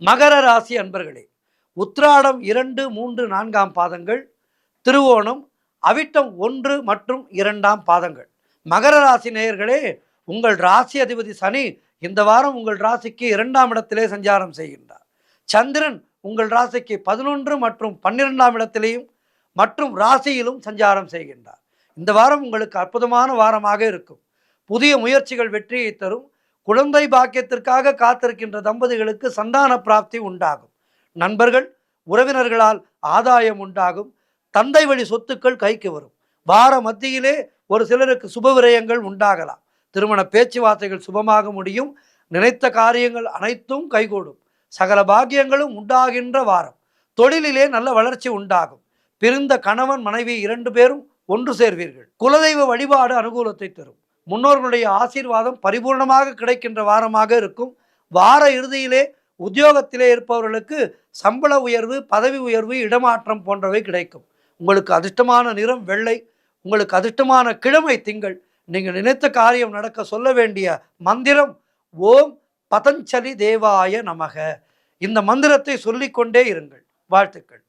மகர ராசி அன்பர்களே, உத்திராடம் 2, 3, 4ஆம் பாதங்கள், திருவோணம், அவிட்டம் 1 மற்றும் 2ஆம் பாதங்கள். மகர ராசி நேயர்களே, உங்கள் ராசி அதிபதி சனி இந்த வாரம் உங்கள் ராசிக்கு 2ஆம் இடத்திலே சஞ்சாரம் செய்கின்றார். சந்திரன் உங்கள் ராசிக்கு 11 மற்றும் 12ஆம் இடத்திலேயும் மற்றும் ராசியிலும் சஞ்சாரம் செய்கின்றார். இந்த வாரம் உங்களுக்கு அற்புதமான வாரமாக இருக்கும். புதிய முயற்சிகள் வெற்றியை தரும். குழந்தை பாக்கியத்திற்காக காத்திருக்கின்ற தம்பதிகளுக்கு சந்தான பிராப்தி உண்டாகும். நண்பர்கள் உறவினர்களால் ஆதாயம் உண்டாகும். தந்தை வழி சொத்துக்கள் கைக்கு வரும். வார மத்தியிலே ஒரு சிலருக்கு சுப விரயங்கள் உண்டாகலாம். திருமண பேச்சுவார்த்தைகள் சுபமாக முடியும். நினைத்த காரியங்கள் அனைத்தும் கைகூடும். சகல பாக்கியங்களும் உண்டாகின்ற வாரம். தொழிலிலே நல்ல வளர்ச்சி உண்டாகும். பிரிந்த கணவன் மனைவி 2 பேரும் ஒன்று சேர்வீர்கள். குலதெய்வ வழிபாடு அனுகூலத்தை தரும். முன்னோர்களுடைய ஆசீர்வாதம் பரிபூர்ணமாக கிடைக்கின்ற வாரமாக இருக்கும். வார இறுதியிலே உத்தியோகத்திலே இருப்பவர்களுக்கு சம்பள உயர்வு, பதவி உயர்வு, இடமாற்றம் போன்றவை கிடைக்கும். உங்களுக்கு அதிர்ஷ்டமான நிறம் வெள்ளை. உங்களுக்கு அதிர்ஷ்டமான கிழமை திங்கள். நீங்கள் நினைத்த காரியம் நடக்க சொல்ல வேண்டிய மந்திரம் ஓம் பதஞ்சலி தேவாய நமக. இந்த மந்திரத்தை சொல்லிக்கொண்டே இருங்கள். வாழ்த்துக்கள்.